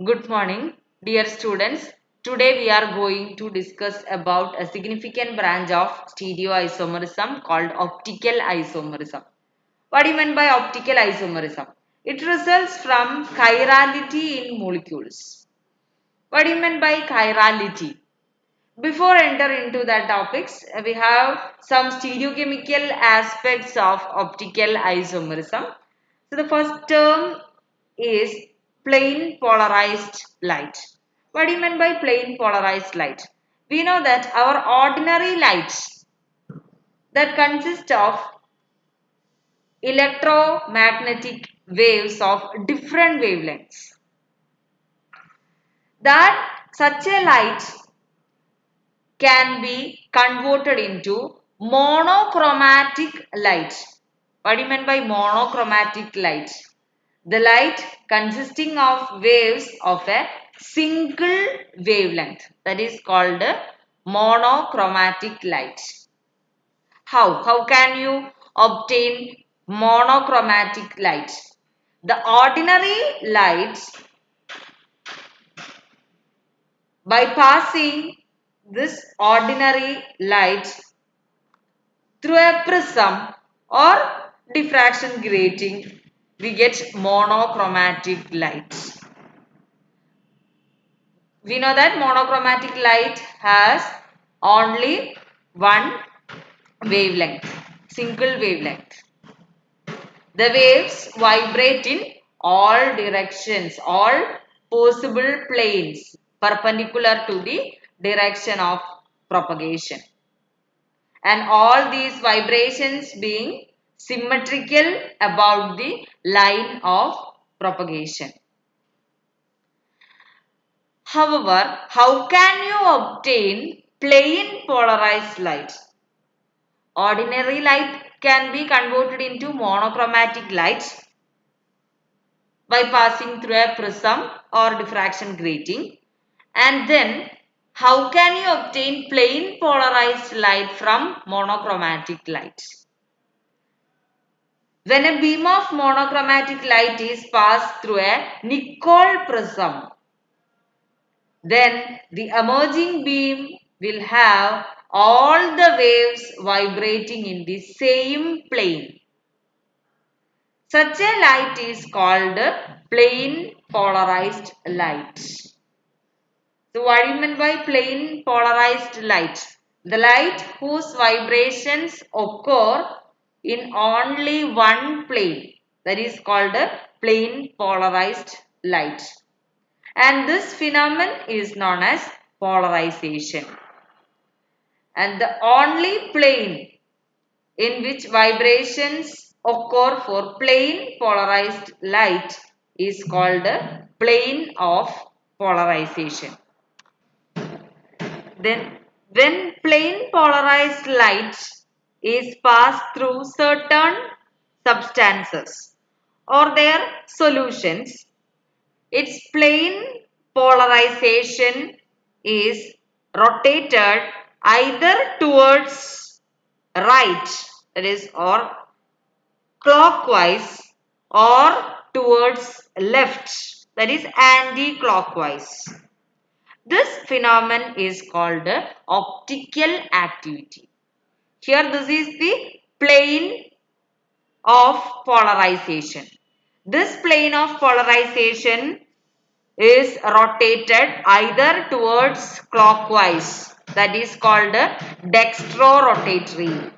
Good morning, dear students. Today we are going to discuss about a significant branch of stereoisomerism called optical isomerism. What do you mean by optical isomerism? It results from chirality in molecules. What do you mean by chirality? Before enter into the topics, we have some stereochemical aspects of optical isomerism. So the first term is plain polarized light. What do you mean by plain polarized light? We know that our ordinary lights that consist of electromagnetic waves of different wavelengths. That such a light can be converted into monochromatic light. What do you mean by monochromatic light? The light consisting of waves of a single wavelength, that is called monochromatic light. How? How can you obtain monochromatic light? The ordinary light, by passing this ordinary light through a prism or diffraction grating, we get monochromatic light. We know that monochromatic light has only one wavelength, single wavelength. The waves vibrate in all directions, all possible planes perpendicular to the direction of propagation. And all these vibrations being symmetrical about the line of propagation. However, how can you obtain plain polarized light? Ordinary light can be converted into monochromatic light by passing through a prism or diffraction grating. And then, how can you obtain plain polarized light from monochromatic light? When a beam of monochromatic light is passed through a nickel prism, then the emerging beam will have all the waves vibrating in the same plane. Such a light is called plain polarized light. So what do you mean by plain polarized light? The light whose vibrations occur in only one plane, that is called a plain polarized light. And this phenomenon is known as polarization. And the only plane in which vibrations occur for plain polarized light is called the plane of polarization. Then when plain polarized light is passed through certain substances or their solutions, its plane polarization is rotated either towards right, that is, or clockwise, or towards left, that is anti-clockwise. This phenomenon is called optical activity. Here this is the plane of polarization. This plane of polarization is rotated either towards clockwise, that is called dextrorotatory,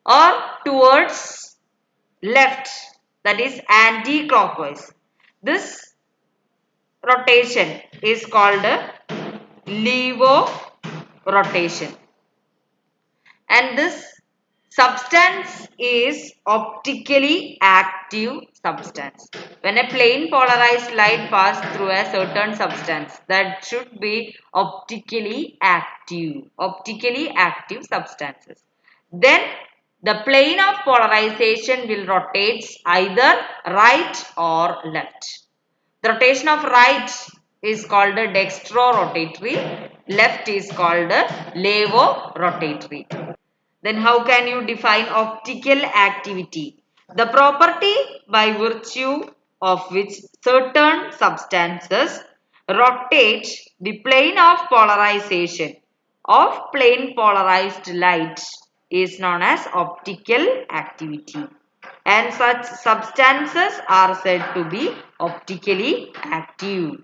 or towards left, that is anti-clockwise. This rotation is called levo rotation, and this substance is optically active substance. When a plain polarized light passes through a certain substance, that should be optically active substances. Then the plane of polarization will rotate either right or left. The rotation of right is called a dextrorotatory, left is called a levorotatory. Then how can you define optical activity? The property by virtue of which certain substances rotate the plane of polarization of plane polarized light is known as optical activity, and such substances are said to be optically active.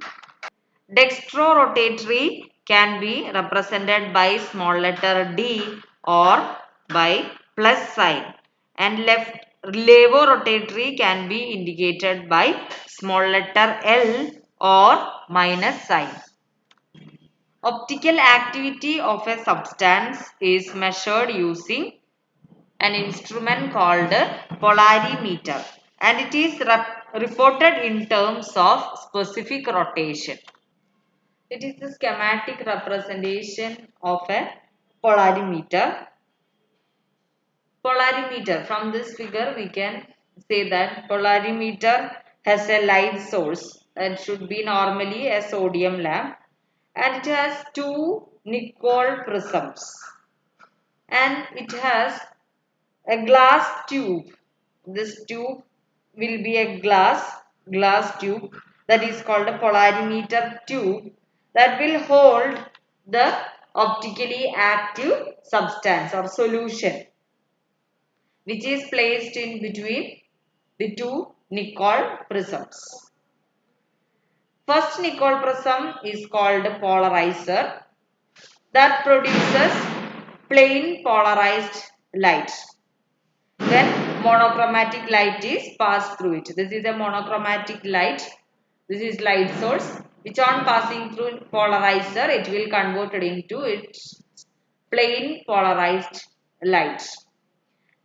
Dextrorotatory can be represented by small letter D or by plus sign, and levorotatory can be indicated by small letter L or minus sign. Optical activity of a substance is measured using an instrument called polarimeter, and it is reported in terms of specific rotation. It is the schematic representation of a polarimeter. Polarimeter, from this figure we can say that polarimeter has a light source that should be normally a sodium lamp, and it has two nickel prisms, and it has a glass tube. This tube will be a glass tube that is called a polarimeter tube that will hold the optically active substance or solution, which is placed in between the two nickel prisms. First nickel prism is called polarizer that produces plain polarized light when monochromatic light is passed through it. This is a monochromatic light. This is light source which on passing through polarizer it will convert it into its plain polarized light.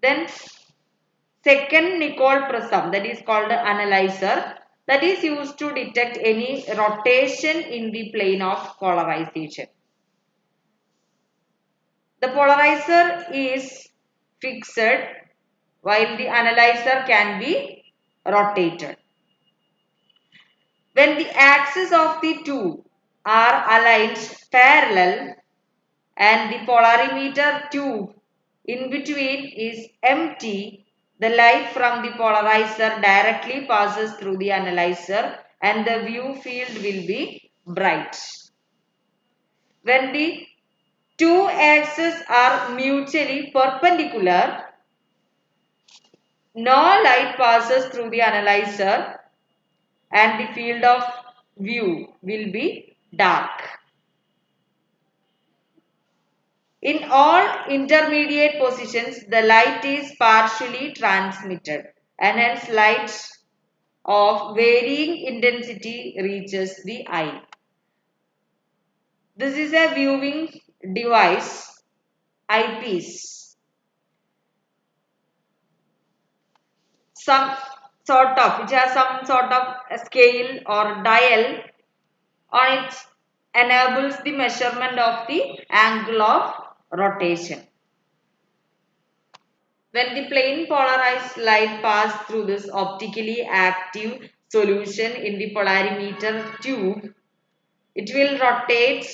Then second nickel prism, that is called analyzer, that is used to detect any rotation in the plane of polarization. The polarizer is fixed while the analyzer can be rotated. When the axes of the two are aligned parallel and the polarimeter tube in between is empty, the light from the polarizer directly passes through the analyzer and the view field will be bright. When the two axes are mutually perpendicular, no light passes through the analyzer and the field of view will be dark. In all intermediate positions, the light is partially transmitted, and hence light of varying intensity reaches the eye. This is a viewing device, eyepiece. Which has some sort of a scale or dial on it, enables the measurement of the angle of rotation. When the plane polarized light passes through this optically active solution in the polarimeter tube, it will rotate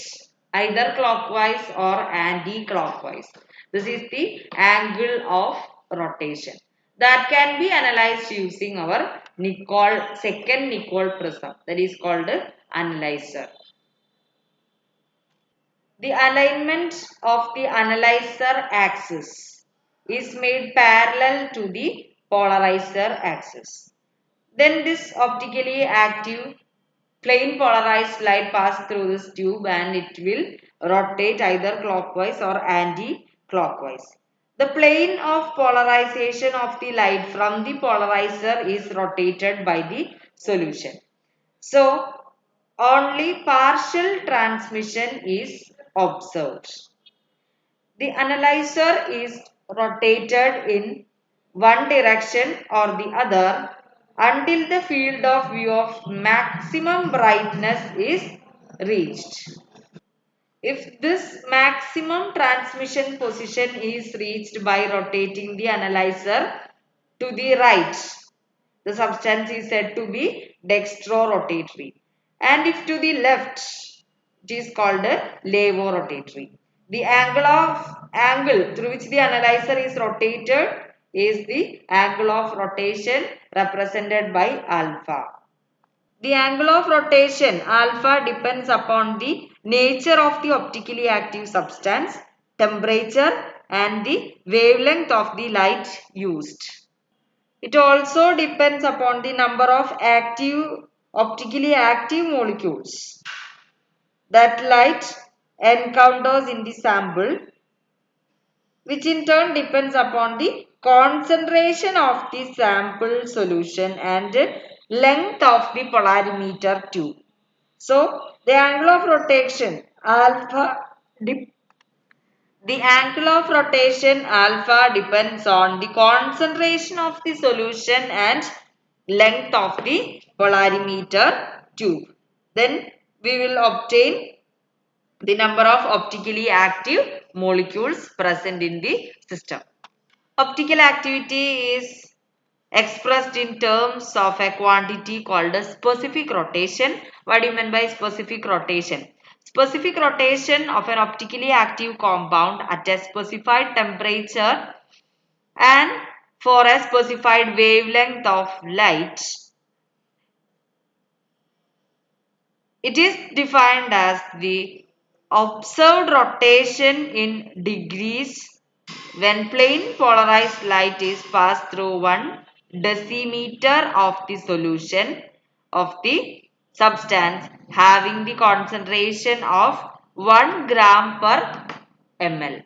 either clockwise or anti-clockwise. This is the angle of rotation that can be analyzed using our second nickel prism, that is called analyzer. The alignment of the analyzer axis is made parallel to the polarizer axis. Then this optically active plane polarized light passes through this tube and it will rotate either clockwise or anti-clockwise. The plane of polarization of the light from the polarizer is rotated by the solution. So, only partial transmission is observed. The analyzer is rotated in one direction or the other until the field of view of maximum brightness is reached. If this maximum transmission position is reached by rotating the analyzer to the right, the substance is said to be dextrorotatory, and if to the left, it is called a levorotatory. The angle through which the analyzer is rotated is the angle of rotation represented by alpha. The angle of rotation alpha depends upon the nature of the optically active substance, temperature and the wavelength of the light used. It also depends upon the number of optically active molecules that light encounters in the sample, which in turn depends upon the concentration of the sample solution and length of the polarimeter tube. So, the angle of rotation alpha depends on the concentration of the solution and length of the polarimeter tube. Then we will obtain the number of optically active molecules present in the system. Optical activity is expressed in terms of a quantity called a specific rotation. What do you mean by specific rotation? Specific rotation of an optically active compound at a specified temperature and for a specified wavelength of light. It is defined as the observed rotation in degrees when plain polarized light is passed through 1 decimeter of the solution of the substance having the concentration of 1 gram per ml.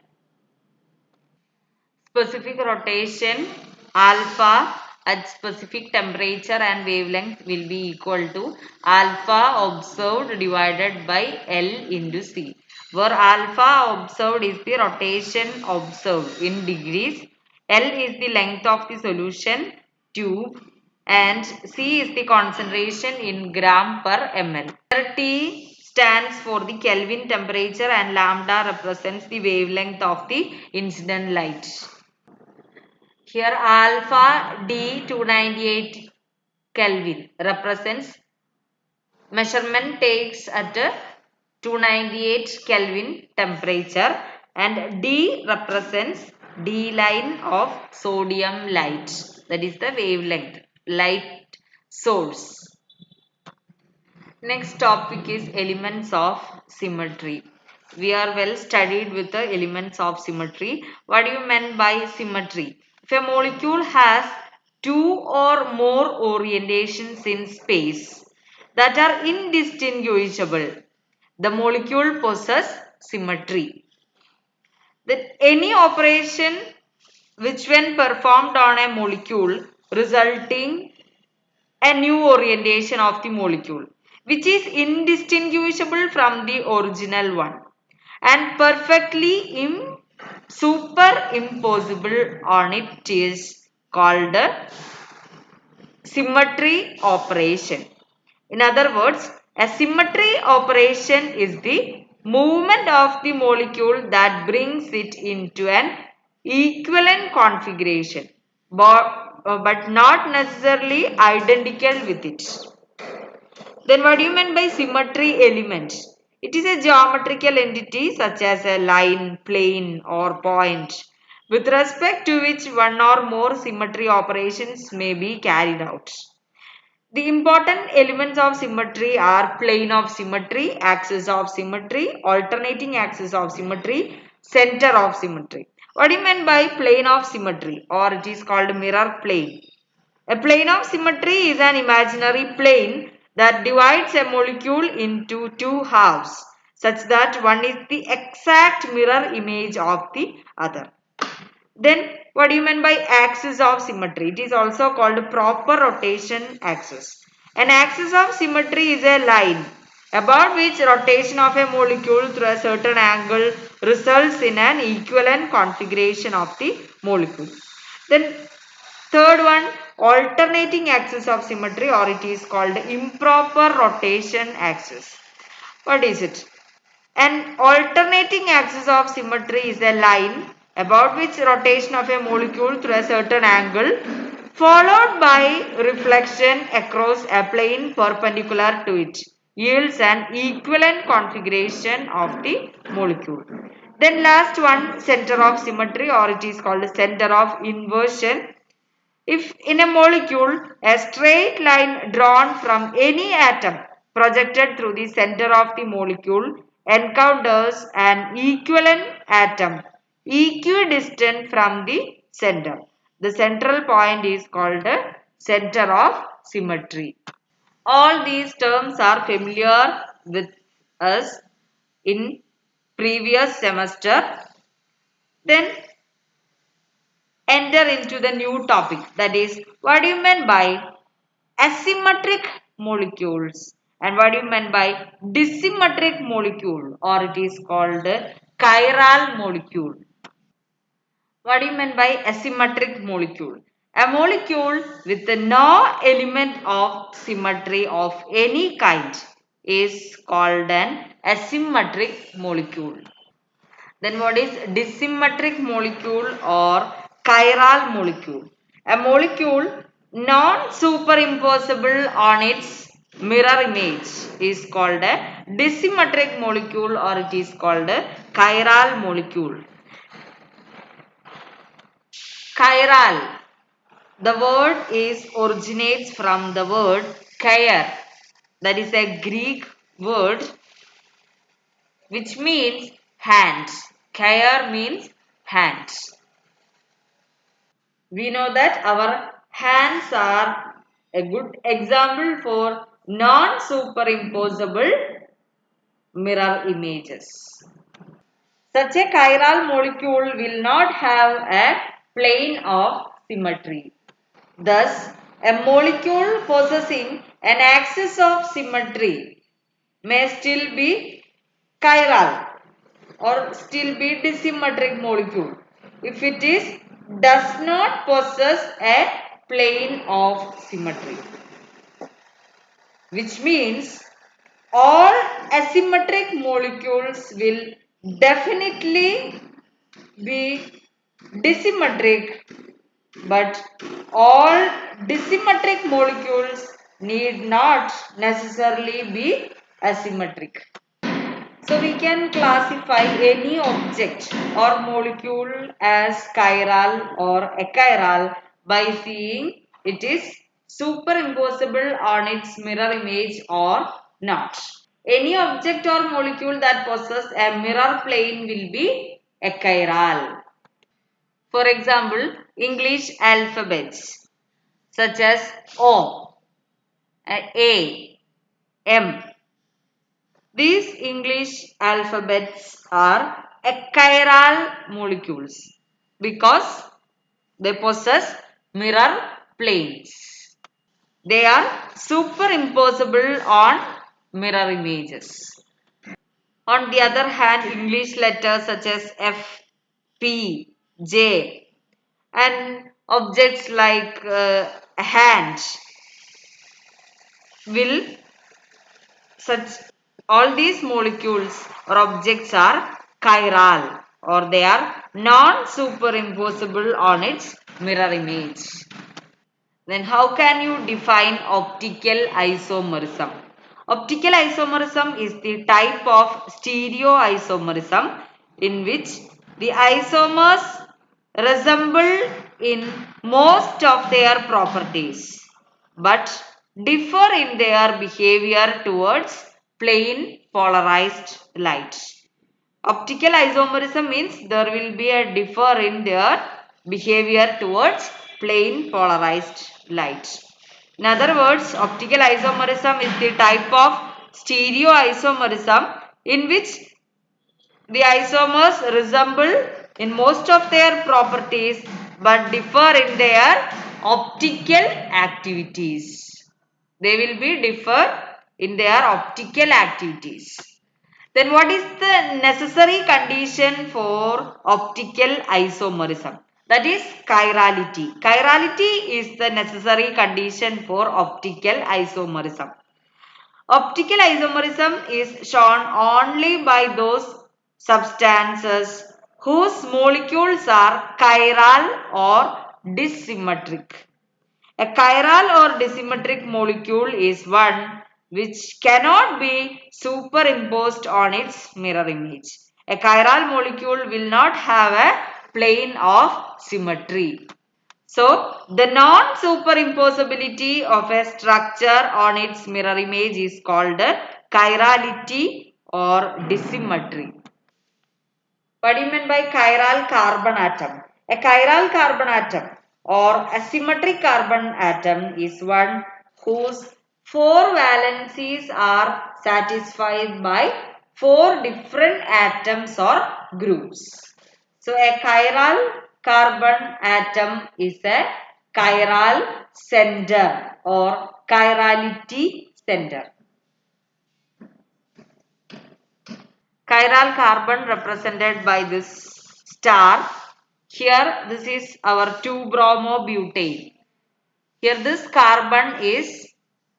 Specific rotation alpha at specific temperature and wavelength will be equal to alpha observed divided by L into C, where alpha observed is the rotation observed in degrees, L is the length of the solution tube and C is the concentration in gram per ml. Where T stands for the Kelvin temperature and lambda represents the wavelength of the incident light. Here alpha D 298 Kelvin represents measurement takes at 298 Kelvin temperature and D represents D line of sodium light, that is the wavelength light source. Next topic is elements of symmetry. We are well studied with the elements of symmetry. What do you mean by symmetry? If a molecule has two or more orientations in space that are indistinguishable, the molecule possesses symmetry. That any operation which when performed on a molecule resulting a new orientation of the molecule which is indistinguishable from the original one and perfectly superimposable on it is called a symmetry operation. In other words, a symmetry operation is the movement of the molecule that brings it into an equivalent configuration but not necessarily identical with it. Then what do you mean by symmetry element? It is a geometrical entity such as a line, plane or point with respect to which one or more symmetry operations may be carried out. The important elements of symmetry are plane of symmetry, axis of symmetry, alternating axis of symmetry, center of symmetry. What do you mean by plane of symmetry, or it is called mirror plane? A plane of symmetry is an imaginary plane that divides a molecule into two halves such that one is the exact mirror image of the other. Then what do you mean by axis of symmetry? It is also called proper rotation axis. An axis of symmetry is a line about which rotation of a molecule through a certain angle results in an equivalent configuration of the molecule. Then third one, alternating axis of symmetry, or it is called improper rotation axis. What is it? An alternating axis of symmetry is a line about which rotation of a molecule through a certain angle followed by reflection across a plane perpendicular to it yields an equivalent configuration of the molecule. Then last one, center of symmetry, or it is called center of inversion. If in a molecule a straight line drawn from any atom projected through the center of the molecule encounters an equivalent atom equidistant from the center, the central point is called the center of symmetry. All these terms are familiar with us in previous semester. Then enter into the new topic, that is, what do you mean by asymmetric molecules and what do you mean by dissymmetric molecule, or it is called chiral molecule. What do you mean by asymmetric molecule? A molecule with no element of symmetry of any kind is called an asymmetric molecule. Then what is dissymmetric molecule or chiral molecule? A molecule non-superimposable on its mirror image is called a dissymmetric molecule, or it is called a chiral molecule. Chiral. The word is originates from the word chair. That is a Greek word which means hands. Chair means hands. We know that our hands are a good example for non-superimposable mirror images. Such a chiral molecule will not have a plane of symmetry. Thus, a molecule possessing an axis of symmetry may still be chiral or still be dissymmetric molecule if it is does not possess a plane of symmetry, which means all asymmetric molecules will definitely be dissymmetric, but all dissymmetric molecules need not necessarily be asymmetric. So we can classify any object or molecule as chiral or achiral by seeing it is superimposable on its mirror image or not. Any object or molecule that possesses a mirror plane will be achiral. For example, English alphabets such as O, A, M. These English alphabets are achiral molecules because they possess mirror planes. They are superimposable on mirror images. On the other hand, English letters such as F, P, J and objects like hand will such all these molecules or objects are chiral or they are non-superimposable on its mirror image. Then how can you define optical isomerism? Optical isomerism is the type of stereoisomerism in which the isomers resemble in most of their properties but differ in their behavior towards plane polarized light. Optical isomerism means there will be a differ in their behavior towards plane polarized light. In other words, optical isomerism is the type of stereoisomerism in which the isomers resemble in most of their properties but differ in their optical activities. They will be differ in their optical activities. Then what is the necessary condition for optical isomerism? That is chirality. Chirality is the necessary condition for optical isomerism. Optical isomerism is shown only by those substances whose molecules are chiral or dissymmetric. A chiral or dissymmetric molecule is one which cannot be superimposed on its mirror image. A chiral molecule will not have a plane of symmetry. So the non-superimposability of a structure on its mirror image is called chirality or dissymmetry. What do you mean by chiral carbon atom? A chiral carbon atom or asymmetric carbon atom is one whose four valencies are satisfied by four different atoms or groups. So a chiral carbon atom is a chiral center or chirality center. Chiral carbon represented by this star. Here this is our 2-bromobutane. Here this carbon is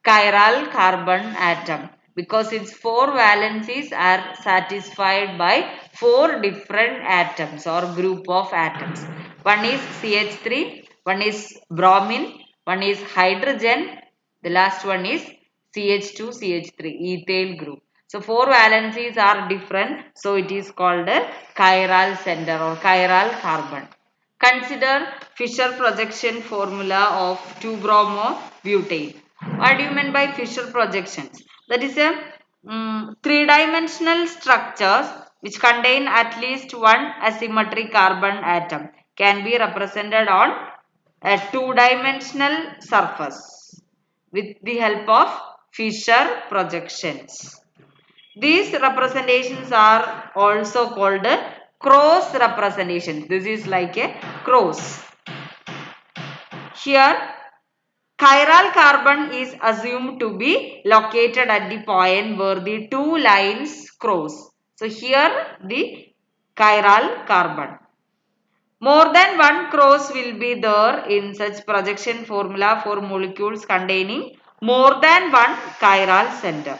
chiral carbon atom because its four valencies are satisfied by four different atoms or group of atoms. One is CH3, one is bromine, one is hydrogen, the last one is CH2, CH3, ethyl group. So four valencies are different, so it is called a chiral center or chiral carbon. Consider Fisher projection formula of 2-bromobutane. What do you mean by Fisher projections? That is a three-dimensional structures which contain at least one asymmetric carbon atom can be represented on a two-dimensional surface with the help of Fisher projections. These representations are also called cross representations. This is like a cross. Here, chiral carbon is assumed to be located at the point where the two lines cross. So, here the chiral carbon. More than one cross will be there in such projection formula for molecules containing more than one chiral center.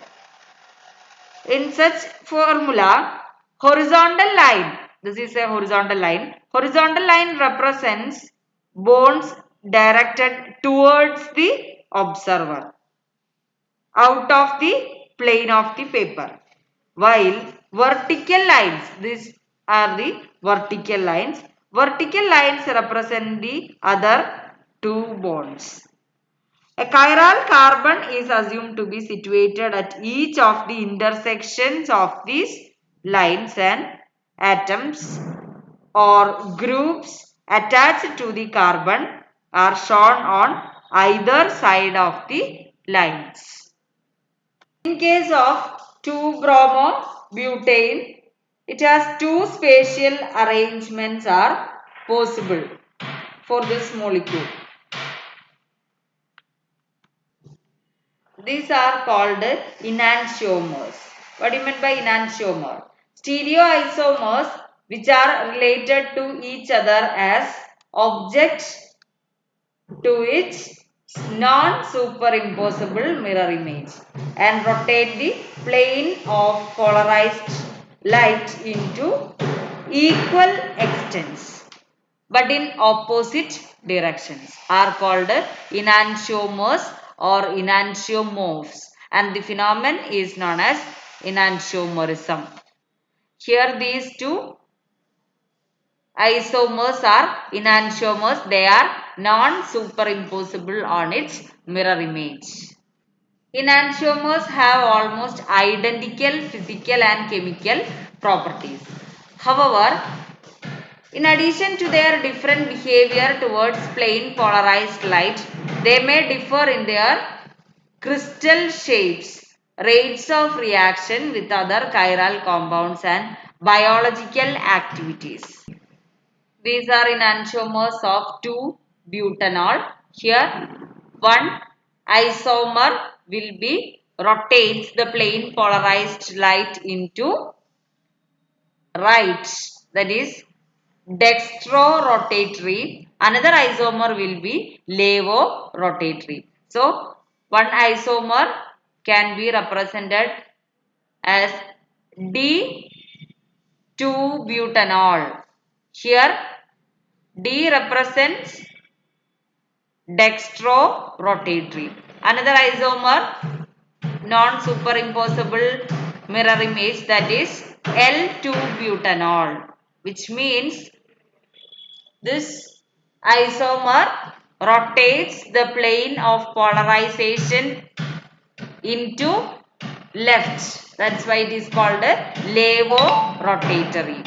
In such formula, horizontal line, this is a horizontal line represents bonds directed towards the observer out of the plane of the paper, while vertical lines, these are the vertical lines represent the other two bonds. A chiral carbon is assumed to be situated at each of the intersections of these lines, and atoms or groups attached to the carbon are shown on either side of the lines. In case of 2-bromobutane, it has two spatial arrangements are possible for this molecule. These are called enantiomers. What do you mean by enantiomer? Stereoisomers which are related to each other as objects to its non-superimposable mirror image and rotate the plane of polarized light into equal extents but in opposite directions are called enantiomers or enantiomorphs, and the phenomenon is known as enantiomerism. Here these two isomers are enantiomers. They are non-superimposable on its mirror image. Enantiomers have almost identical physical and chemical properties. However, in addition to their different behavior towards plain polarized light, they may differ in their crystal shapes, rates of reaction with other chiral compounds and biological activities. These are enantiomers of 2-butanol. Here, one isomer will be rotates the plane polarized light into right, that is dextrorotatory. Another isomer will be levorotatory. So, one isomer can be represented as D2-butanol. Here, D represents dextrorotatory. Another isomer, non-superimposable mirror image, that is L2-butanol, which means this Isomer rotates the plane of polarization into left. That's why it is called a levorotatory.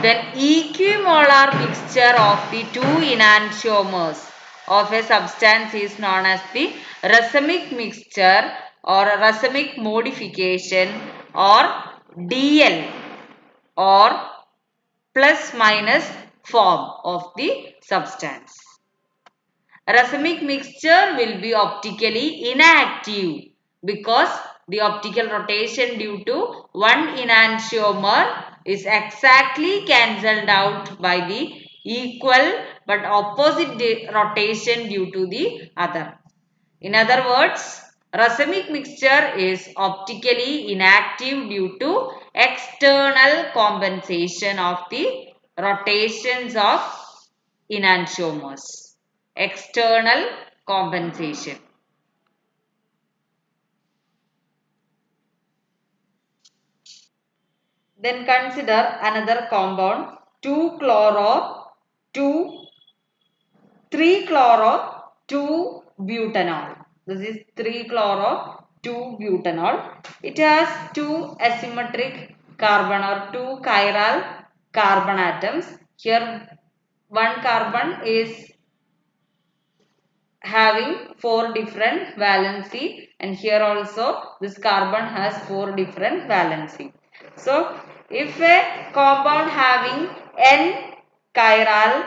Then equimolar mixture of the two enantiomers of a substance is known as the racemic mixture or racemic modification or DL or plus minus form of the substance. Racemic mixture will be optically inactive because the optical rotation due to one enantiomer is exactly cancelled out by the equal but opposite rotation due to the other. In other words, racemic mixture is optically inactive due to external compensation of the rotations of enantiomers. External compensation. Then consider another compound 2-chloro, 2, 3-chloro, 2-butanol. This is 3-chloro, 2-butanol. It has two asymmetric carbon or two chiral carbon atoms. Here one carbon is having four different valency, and here also this carbon has four different valency. So if a compound having n chiral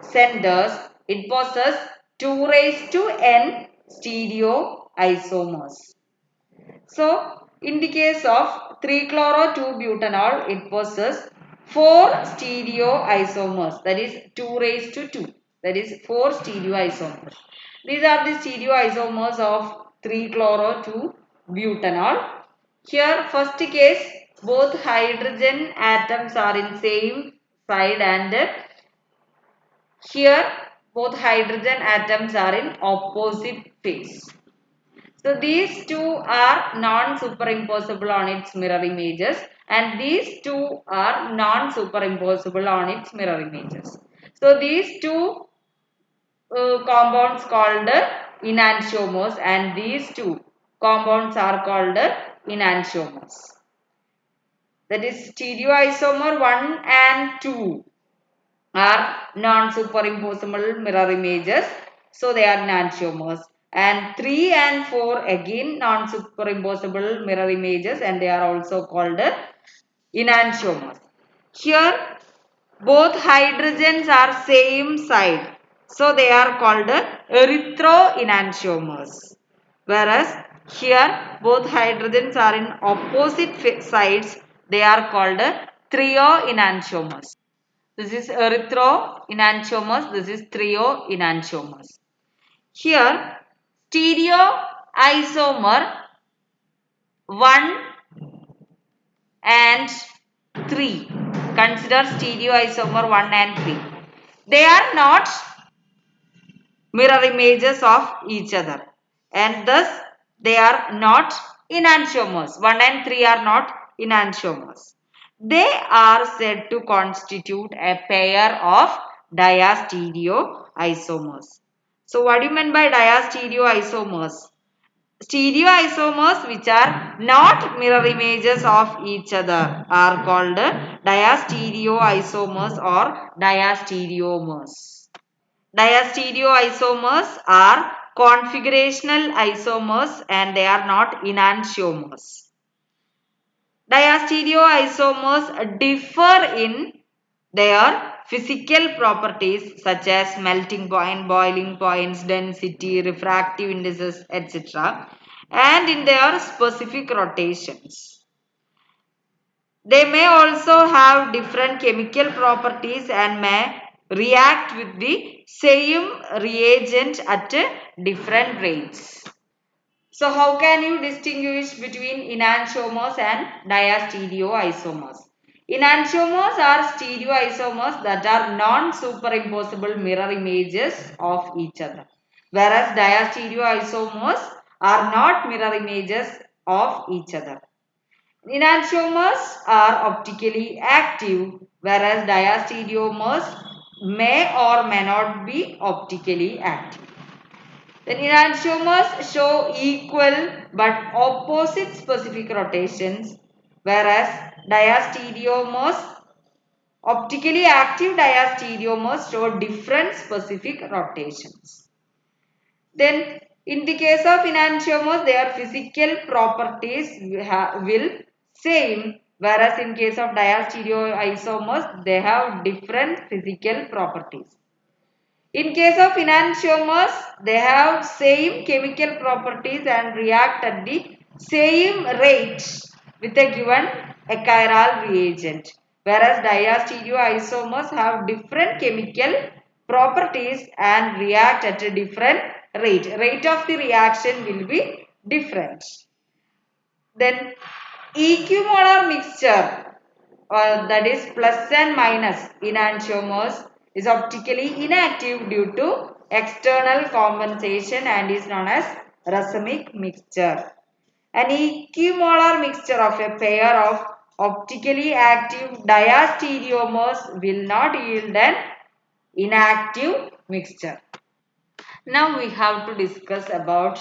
centers, it possesses 2 raised to n stereoisomers. So in the case of 3-chloro-2-butanol, it possesses 4 stereoisomers, that is 2 raised to 2, that is 4 stereoisomers. These are the stereoisomers of 3-chloro-2-butanol. Here first case, both hydrogen atoms are in same side, and here both hydrogen atoms are in opposite phase. So these two are non-superimposable on its mirror images, and these two are non-superimposable on its mirror images. So these two compounds called enantiomers, and these two compounds are called enantiomers. That is stereoisomer 1 and 2 are non-superimposable mirror images, so they are enantiomers. And 3 and 4 again non-superimposable mirror images, and they are also called enantiomers. Here both hydrogens are same side, so they are called erythroenantiomers. Whereas here both hydrogens are in opposite sides, they are called threoenantiomers. This is erythroenantiomers, this is threoenantiomers. Here stereoisomer 1 and 3. Consider stereoisomer 1 and 3. They are not mirror images of each other, and thus they are not enantiomers. 1 and 3 are not enantiomers. They are said to constitute a pair of diastereoisomers. So what do you mean by diastereoisomers? Stereoisomers which are not mirror images of each other are called diastereoisomers or diastereomers. Diastereoisomers are configurational isomers, and they are not enantiomers. Diastereoisomers differ in their physical properties such as melting point, boiling points, density, refractive indices, etc., and in their specific rotations. They may also have different chemical properties and may react with the same reagent at different rates. So how can you distinguish between enantiomers and diastereoisomers? Enantiomers are stereoisomers that are non-superimposable mirror images of each other, whereas diastereoisomers are not mirror images of each other. Enantiomers are optically active, whereas diastereomers may or may not be optically active. Then enantiomers show equal but opposite specific rotations, whereas diastereomers, optically active diastereomers show different specific rotations. Then in the case of enantiomers, their physical properties will same, whereas in case of diastereoisomers, they have different physical properties. In case of enantiomers, they have same chemical properties and react at the same rate with a given achiral reagent. Whereas diastereoisomers have different chemical properties and react at a different rate. Rate of the reaction will be different. Then equimolar mixture, that is plus and minus enantiomers, is optically inactive due to external compensation and is known as racemic mixture. An equimolar mixture of a pair of optically active diastereomers will not yield an inactive mixture. Now we have to discuss about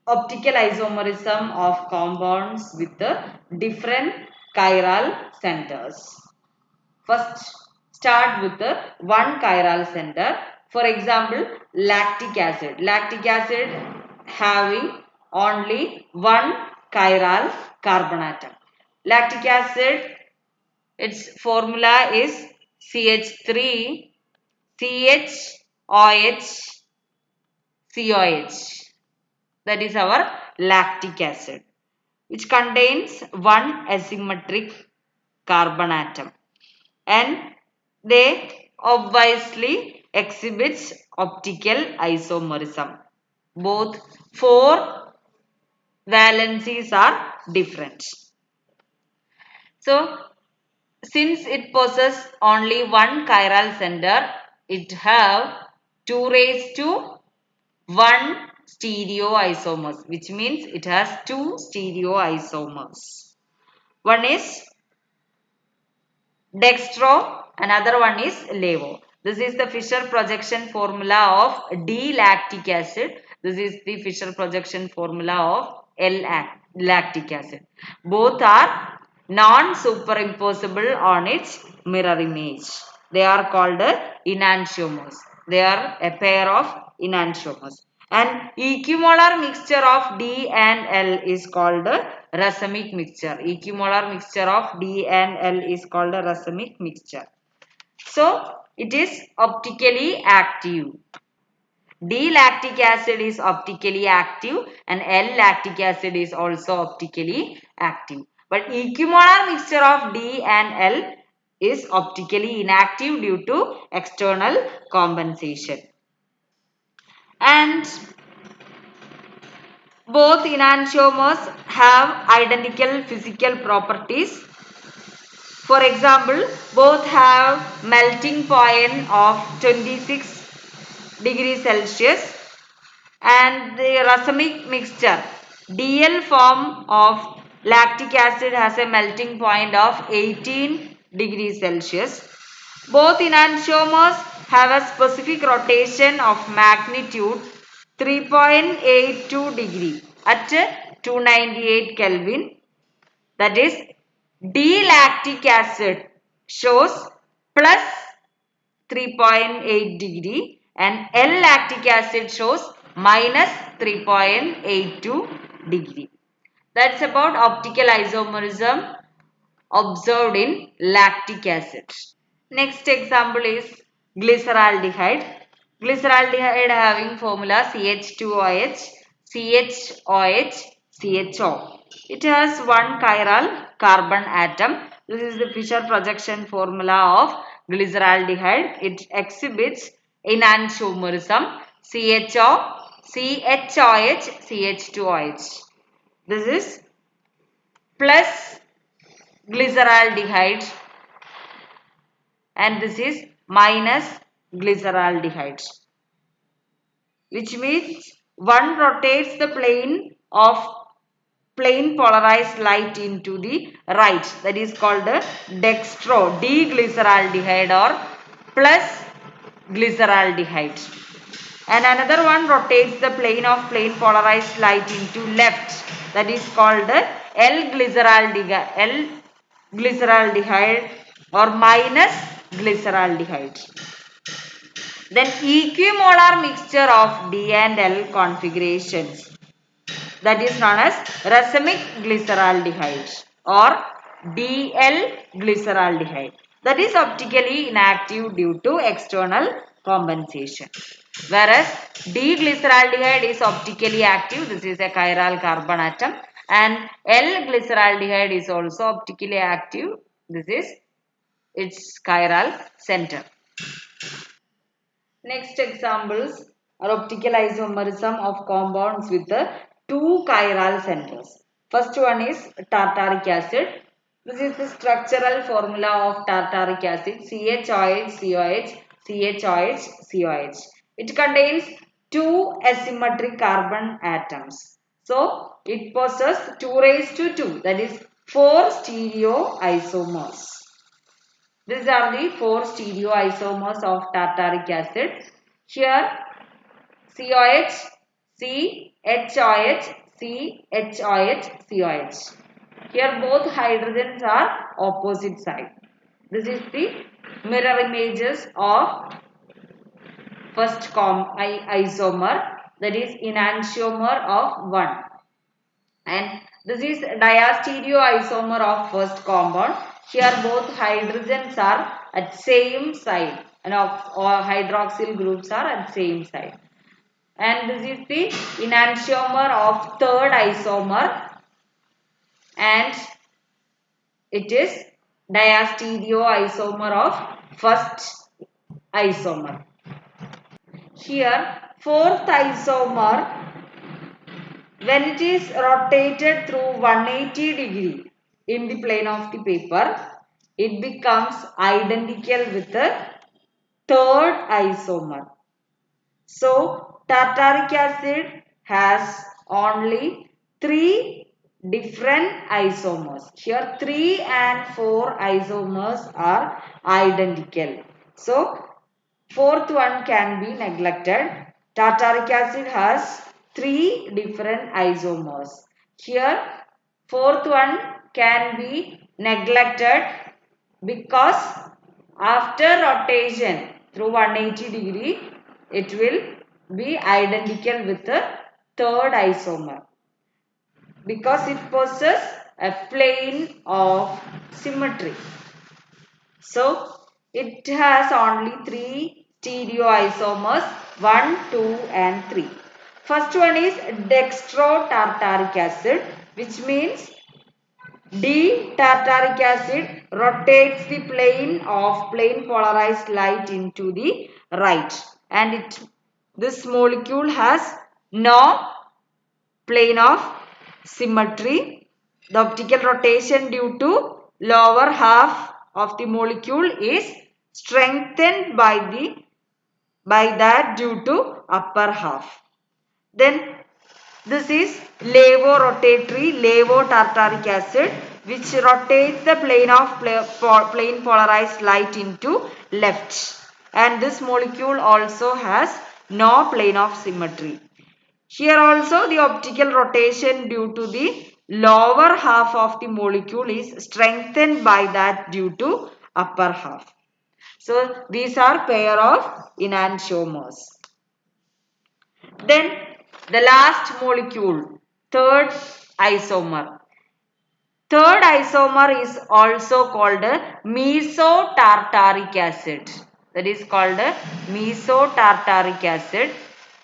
optical isomerism of compounds with the different chiral centers. First, start with the one chiral center. For example, lactic acid. Lactic acid having only one chiral carbon atom. Lactic acid, its formula is CH3 CHOH COH. That is our lactic acid, which contains one asymmetric carbon atom, and they obviously exhibits optical isomerism. Both four valencies are different. So, since it possesses only one chiral center, it have 2 raised to 1 stereoisomers, which means it has 2 stereoisomers. One is dextro, another one is levo. This is the Fischer projection formula of D-lactic acid. This is the Fischer projection formula of L-lactic acid. Both are non-superimposable on its mirror image. They are called enantiomers. They are a pair of enantiomers. An equimolar mixture of D and L is called a racemic mixture. Equimolar mixture of D and L is called a racemic mixture. So, it is optically active. D-lactic acid is optically active and L-lactic acid is also optically active. But equimolar mixture of D and L is optically inactive due to external compensation. And both enantiomers have identical physical properties. For example, both have melting point of 26 degrees Celsius, and the racemic mixture DL form of lactic acid has a melting point of 18 degrees Celsius. Both enantiomers have a specific rotation of magnitude 3.82 degree at 298 Kelvin. That is, D-lactic acid shows plus 3.8 degree and L-lactic acid shows minus 3.82 degree. That's about optical isomerism observed in lactic acid. Next example is glyceraldehyde. Glyceraldehyde having formula CH2OH, CHOH, CHO. It has one chiral carbon atom. This is the Fischer projection formula of glyceraldehyde. It exhibits enantiomerism CHO, CHOH, CH2OH. This is plus glyceraldehyde and this is minus glyceraldehyde, which means one rotates the plane polarized light into the right, that is called the dextro, D-glyceraldehyde or plus glyceraldehyde. And another one rotates the plane of plain polarized light into left. That is called L-glyceraldehyde or minus glyceraldehyde. Then equimolar mixture of D and L configurations, that is known as racemic glyceraldehyde or DL glyceraldehyde, that is optically inactive due to external compensation. Whereas D-glyceraldehyde is optically active, this is a chiral carbon atom, and L-glyceraldehyde is also optically active, this is its chiral center. Next examples are optical isomerism of compounds with the two chiral centers. First one is tartaric acid. This is the structural formula of tartaric acid, CHOH, COH, CHOH, COH. It contains two asymmetric carbon atoms. So, it possesses 2 raised to 2, that is 4 stereoisomers. These are the 4 stereoisomers of tartaric acid. Here COH, CHOH, CHOH, COH. Here both hydrogens are opposite side. This is the mirror images of first isomer, that is enantiomer of 1. And this is diastereoisomer of first compound. Here both hydrogens are at same side and hydroxyl groups are at same side. And this is the enantiomer of third isomer and it is diastereoisomer of first isomer. Here fourth isomer, when it is rotated through 180 degree in the plane of the paper, it becomes identical with the third isomer. So, tartaric acid has only 3 different isomers. Here 3 and 4 isomers are identical. So, fourth one can be neglected. Tartaric acid has 3 different isomers. Here fourth one can be neglected because after rotation through 180 degree it will be identical with the third isomer because it possesses a plane of symmetry. So, it has only 3 stereoisomers 1, 2 and 3. First one is dextrotartaric acid, which means D-tartaric acid rotates the plane of plain polarized light into the right, and this molecule has no plane of symmetry. The optical rotation due to lower half of the molecule is strengthened by that due to upper half. Then this is levorotatory levotartaric acid, which rotates the plane of plain polarized light into left, and this molecule also has no plane of symmetry. Here also the optical rotation due to the lower half of the molecule is strengthened by that due to upper half. So these are pair of enantiomers. Then the last molecule, third isomer. Third isomer is also called mesotartaric acid. That is called mesotartaric acid.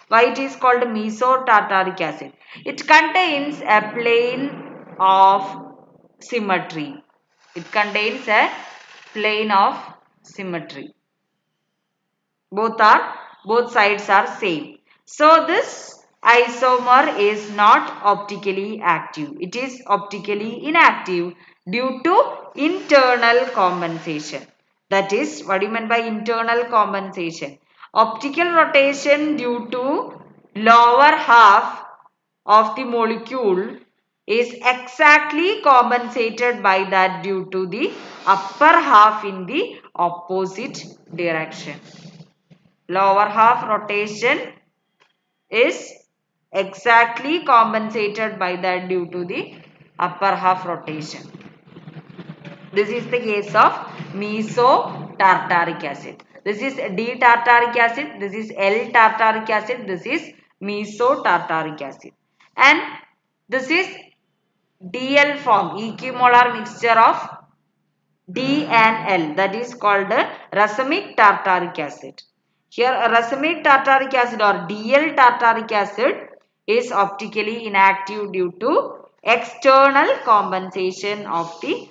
Why it is called mesotartaric acid? It contains a plane of symmetry. It contains a plane of symmetry. Both sides are same. So this isomer is not optically active. It is optically inactive due to internal compensation. That is, what do you mean by internal compensation? Optical rotation due to lower half of the molecule is exactly compensated by that due to the upper half in the opposite direction. Lower half rotation is exactly compensated by that due to the upper half rotation. This is the case of meso-tartaric acid. This is D-tartaric acid, this is L-tartaric acid, this is meso-tartaric acid. And this is DL form, equimolar mixture of D and L, that is called racemic tartaric acid. Here racemic tartaric acid or DL tartaric acid is optically inactive due to external compensation of the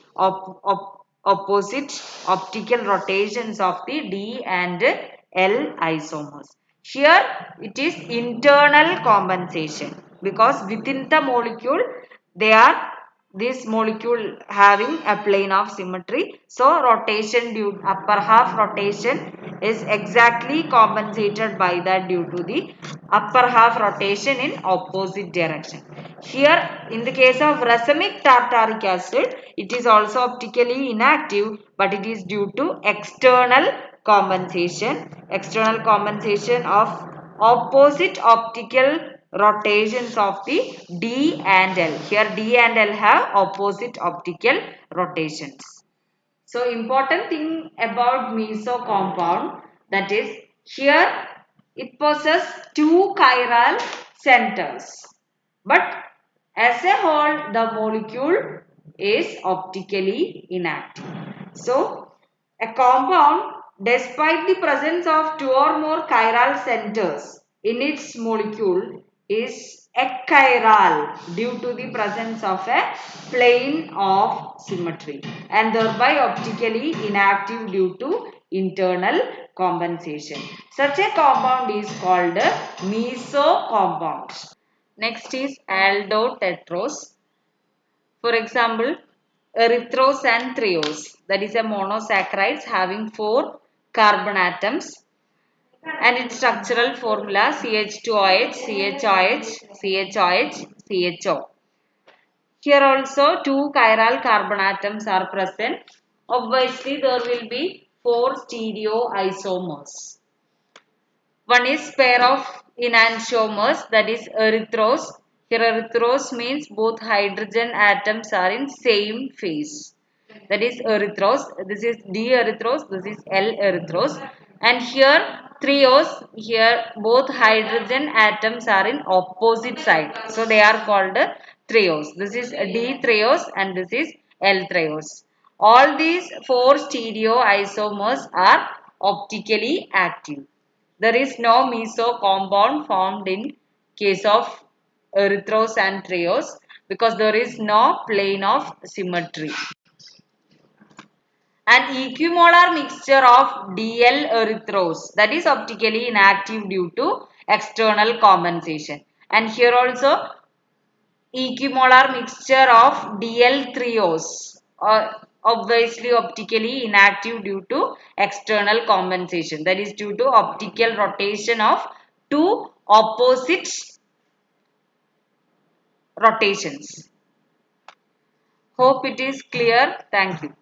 opposite optical rotations of the D and L isomers. Here it is internal compensation because within the molecule they are this molecule having a plane of symmetry. So rotation due upper half rotation is exactly compensated by that due to the upper half rotation in opposite direction. Here in the case of racemic tartaric acid, it is also optically inactive, but it is due to external compensation of opposite optical rotations of the D and L. Here D and L have opposite optical rotations. So important thing about meso compound, that is here it possesses two chiral centers, but as a whole the molecule is optically inactive. So a compound, despite the presence of two or more chiral centers in its molecule, is achiral due to the presence of a plane of symmetry and thereby optically inactive due to internal compensation. Such a compound is called a meso compound. Next is aldotetrose. For example, erythrose and threose, that is a monosaccharides having 4 carbon atoms, and its structural formula CH2OH, CHOH, CHOH, CHO. Here also 2 chiral carbon atoms are present. Obviously there will be 4 stereoisomers. One is pair of enantiomers, that is erythrose. Here erythrose means both hydrogen atoms are in same phase. That is erythrose. This is D-erythrose. This is L-erythrose. And here threose. Here both hydrogen atoms are in opposite side. So they are called threose. This is D-threose and this is L-threose. All these 4 stereoisomers are optically active. There is no meso compound formed in case of erythrose and threose because there is no plane of symmetry. An equimolar mixture of DL erythrose, that is optically inactive due to external compensation. And here also equimolar mixture of DL threose, obviously optically inactive due to external compensation, that is due to optical rotation of two opposite rotations. Hope it is clear. Thank you.